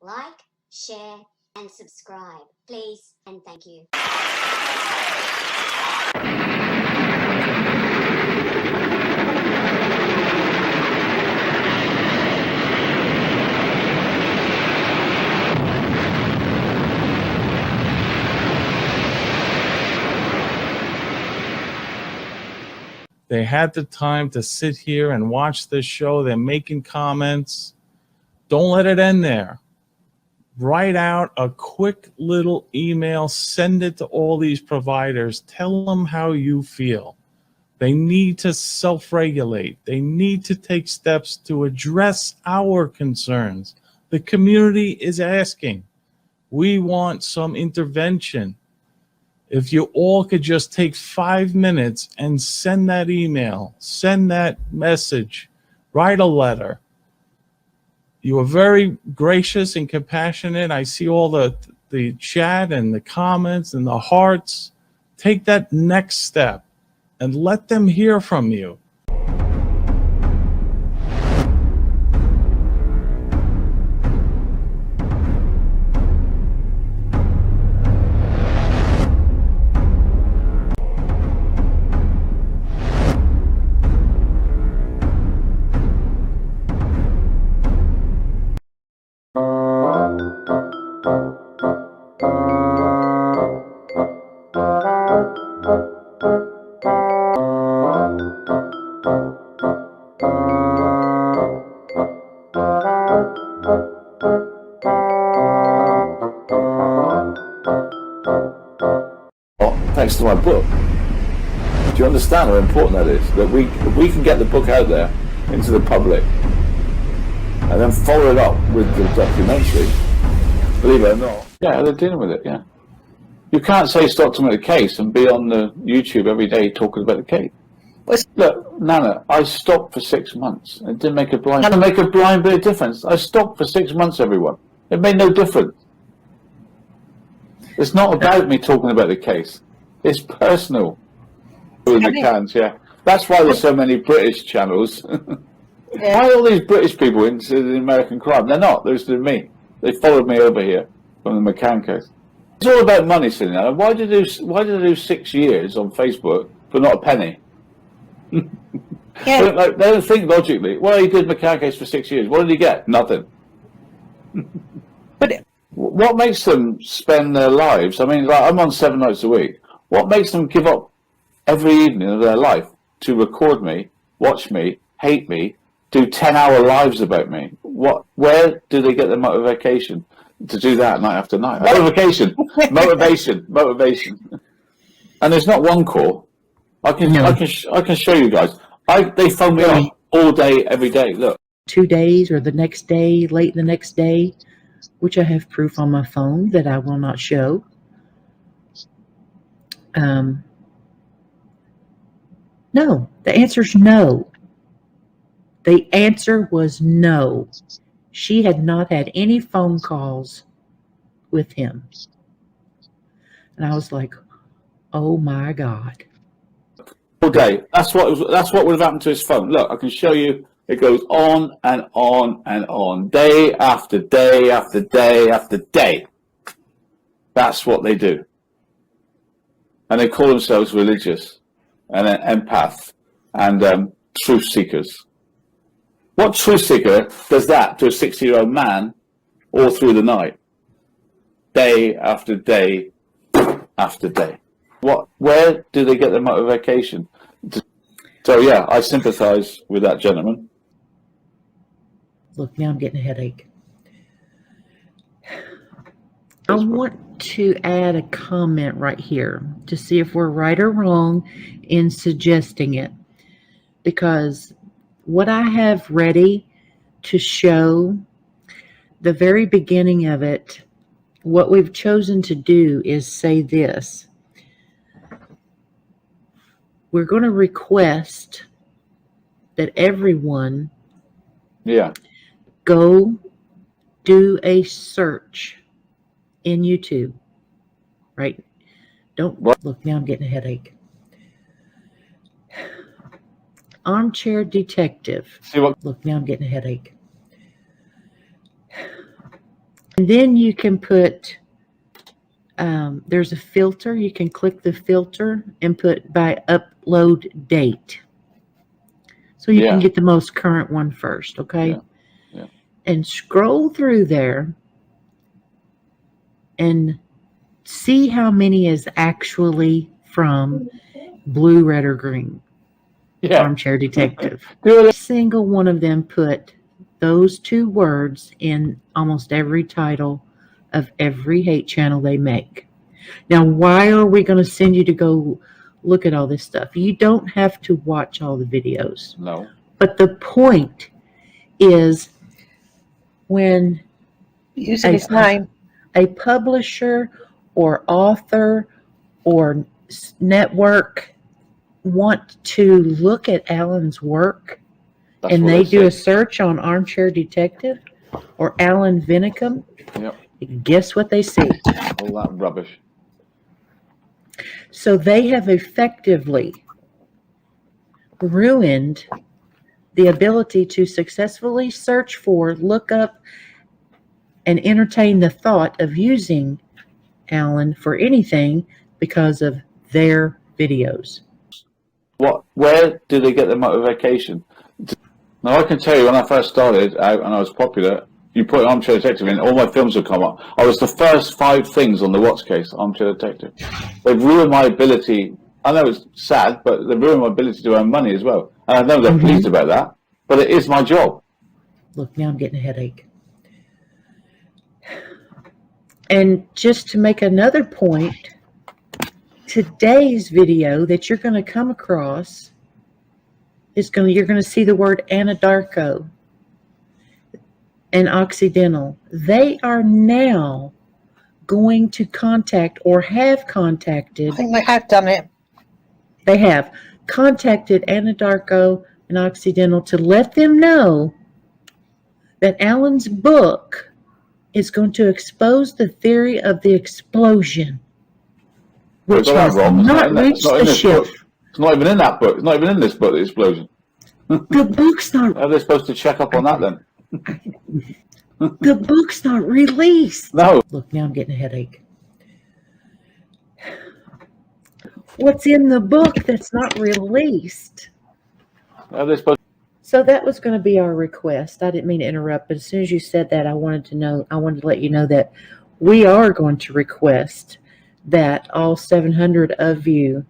like, share, and subscribe, please, and thank you. They had the time to sit here and watch this show. They're making comments. Don't let it end there. Write out a quick little email. Send it to all these providers. Tell them how you feel. They need to self-regulate. They need to take steps to address our concerns. The community is asking. We want some intervention. If you all could just take 5 minutes and send that email, send that message, write a letter. You are very gracious and compassionate. I see all the chat and the comments and the hearts. Take that next step and let them hear from you. Thanks to my book. Do you understand how important that is? That we can get the book out there into the public and then follow it up with the documentary, believe it or not. Yeah, they're dealing with it, yeah. You can't say stop talking about the case and be on the YouTube every day talking about the case. Look, Nana, I stopped for 6 months. It didn't make a blind bit of difference. I stopped for 6 months, everyone. It made no difference. It's not about me talking about the case. It's personal. In the cans, yeah. That's why there's so many British channels. Why are all these British people into the American crime? They're not. They're just me. They followed me over here from the McCann case. It's all about money, Cindy. Why did they do 6 years on Facebook for not a penny? Yeah. They don't think logically. Well, he did McCann case for 6 years. What did he get? Nothing. But what makes them spend their lives? I mean, like, I'm on 7 nights a week. What makes them give up every evening of their life to record me, watch me, hate me, do 10-hour lives about me? Where do they get the motivation to do that night after night? Motivation. And there's not one call. I can show you guys. They phone me up all day, every day. Look. 2 days or the next day, late the next day, which I have proof on my phone that I will not show. No, the answer's no. The answer was no. She had not had any phone calls with him. And I was like, oh my God. All day. That's what would have happened to his phone. Look, I can show you. It goes on and on and on, day after day after day after day. That's what they do. And they call themselves religious and empath and truth seekers. What truth seeker does that to a 60-year-old man all through the night? Day after day after day. Where do they get the motivation? So yeah, I sympathize with that gentleman. Look, now I'm getting a headache. I want to add a comment right here to see if we're right or wrong in suggesting it. Because what I have ready to show, the very beginning of it, what we've chosen to do is say this. We're going to request that everyone go do a search in YouTube, right? Don't look, now I'm getting a headache. Armchair detective. See what? Look, now I'm getting a headache. And then you can put, there's a filter. You can click the filter and put by upload date. So you can get the most current one first, okay? Yeah. And scroll through there and see how many is actually from blue, red, or green. Armchair Detective. Every single one of them put those 2 words in almost every title of every hate channel they make. Now, why are we going to send you to go look at all this stuff? You don't have to watch all the videos. No. But the point is when using his name, a publisher or author or network want to look at Alan's work, and they do a search on Armchair Detective or Alan Vinicum, guess what they see? All that rubbish. So they have effectively ruined the ability to successfully search for, look up, and entertain the thought of using Alan for anything because of their videos. Where do they get the motivation? Now, I can tell you, when I first started out and I was popular, you put Armchair Detective in, all my films would come up. I was the first 5 things on the Watch case, Armchair Detective. They've ruined my ability. I know it's sad, but they've ruined my ability to earn money as well. And I know they're pleased about that, but it is my job. Look, now I'm getting a headache. And just to make another point, today's video that you're going to come across is you're going to see the word Anadarko and Occidental. They are now going to contact or have contacted. I think they have done it. They have contacted Anadarko and Occidental to let them know that Alan's book is going to expose the theory of the explosion, which has not reached the ship. It's not even in that book. It's not even in this book, the explosion. The book's not. How are they supposed to check up on that then? The book's not released. No. Look, now I'm getting a headache. What's in the book that's not released? How are they supposed to? So that was going to be our request. I didn't mean to interrupt, but as soon as you said that, I wanted to let you know that we are going to request that all 700 of you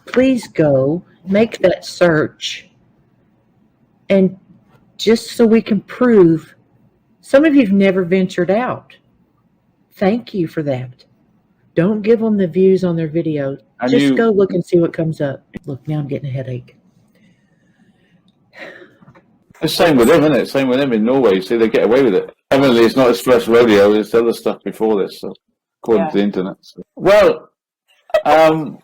please go make that search, and just so we can prove. Some of you've never ventured out. Thank you for that. Don't give them the views on their video. Just go look and see what comes up. Look, now I'm getting a headache. The same with him, isn't it? Same with him in Norway. You see, they get away with it. Evidently, it's not his first rodeo. There's other stuff before this, so, according to the internet. So. Well, I've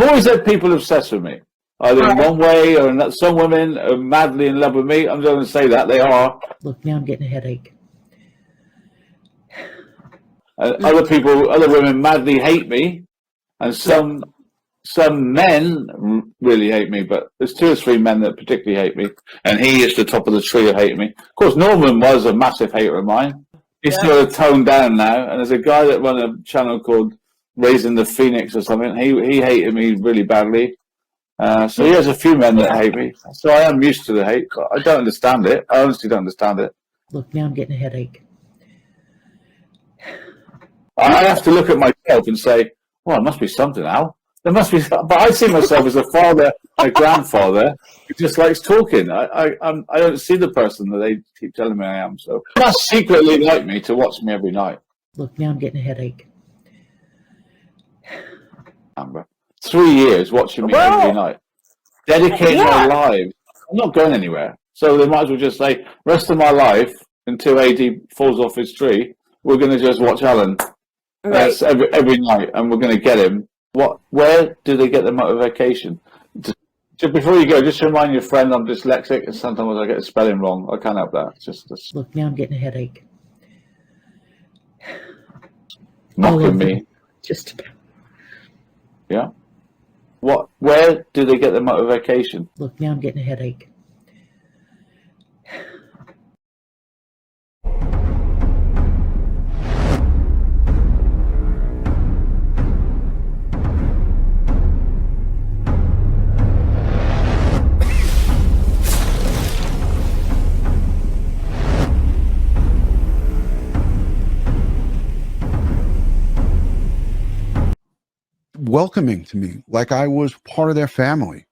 always had people obsessed with me, either in one way or another. Some women are madly in love with me. I'm just going to say that they are. Look, now I'm getting a headache. Other women madly hate me, and some men really hate me. But there's 2 or 3 men that particularly hate me, and he is the top of the tree of hating me. Of course, Norman was a massive hater of mine. He's sort of toned down now, and there's a guy that run a channel called Raising the Phoenix or something. He hated me really badly. So he has a few men that hate me. So I am used to the hate. But I don't understand it. I honestly don't understand it. Look, now I'm getting a headache. I have to look at myself and say, well, it must be something, Al. There must be, but I see myself as a father, a grandfather who just likes talking. I don't see the person that they keep telling me I am. So they must secretly like me to watch me every night. Look, now I'm getting a headache. Amber, 3 years watching me every night, dedicating their lives. I'm not going anywhere, so they might as well just say, rest of my life until AD falls off his tree, we're going to just watch Alan. That's every night, and we're going to get him. Where do they get the motivation? Just before you go, just remind your friend I'm dyslexic, and sometimes I get the spelling wrong. I can't help that. Just look, now I'm getting a headache. Mocking me. Just about. Yeah. Where do they get the motivation? Look, now I'm getting a headache. welcoming to me, like I was part of their family.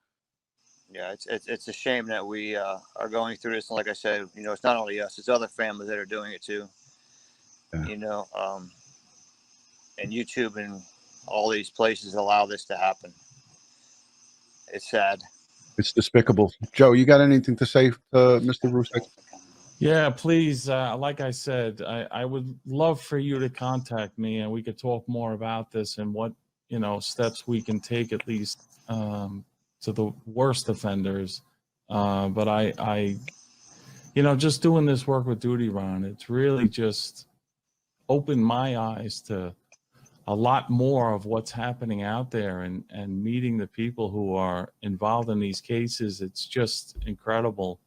Yeah, it's a shame that we are going through this. And like I said, it's not only us; it's other families that are doing it too. Yeah. And YouTube and all these places allow this to happen. It's sad. It's despicable. Joe, you got anything to say, Mr. Russo? Yeah, please. Like I said, I would love for you to contact me and we could talk more about this and what, steps we can take at least to the worst offenders. But I just doing this work with Duty Ron, it's really just opened my eyes to a lot more of what's happening out there and meeting the people who are involved in these cases. It's just incredible.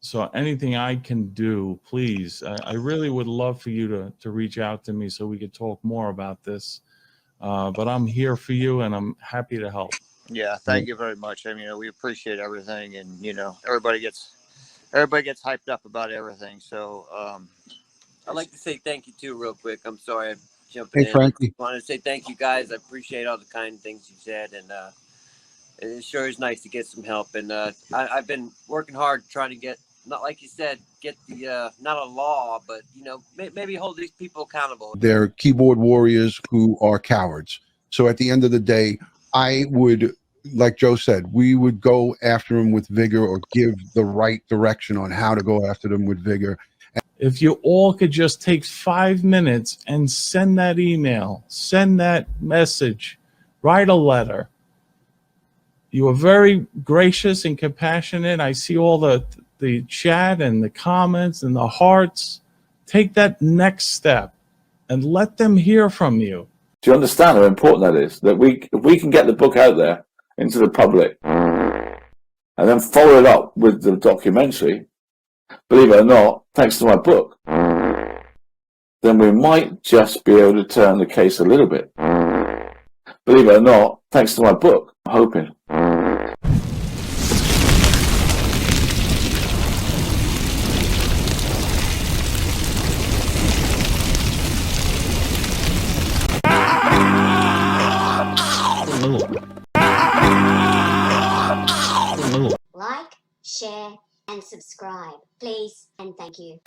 So anything I can do, please, I really would love for you to reach out to me so we could talk more about this. But I'm here for you and I'm happy to help. Yeah, thank you very much. I mean, we appreciate everything, and everybody gets hyped up about everything. So I'd like to say thank you too, real quick. I'm sorry I'm jumping Hey, in. Frankie. I want to say thank you guys. I appreciate all the kind things you said, and it sure is nice to get some help. And I've been working hard trying to get, not like you said, get the not a law, but maybe hold these people accountable. They're keyboard warriors who are cowards. So at the end of the day, I would, like Joe said, we would go after them with vigor, or give the right direction on how to go after them with vigor. If you all could just take 5 minutes and send that email, send that message, write a letter. You are very gracious and compassionate. I see all the chat and the comments and the hearts. Take that next step and let them hear from you. Do you understand how important that is? That if we can get the book out there into the public and then follow it up with the documentary, believe it or not, thanks to my book, then we might just be able to turn the case a little bit. Believe it or not, thanks to my book, I'm hoping. Like, share, and subscribe, please, and thank you.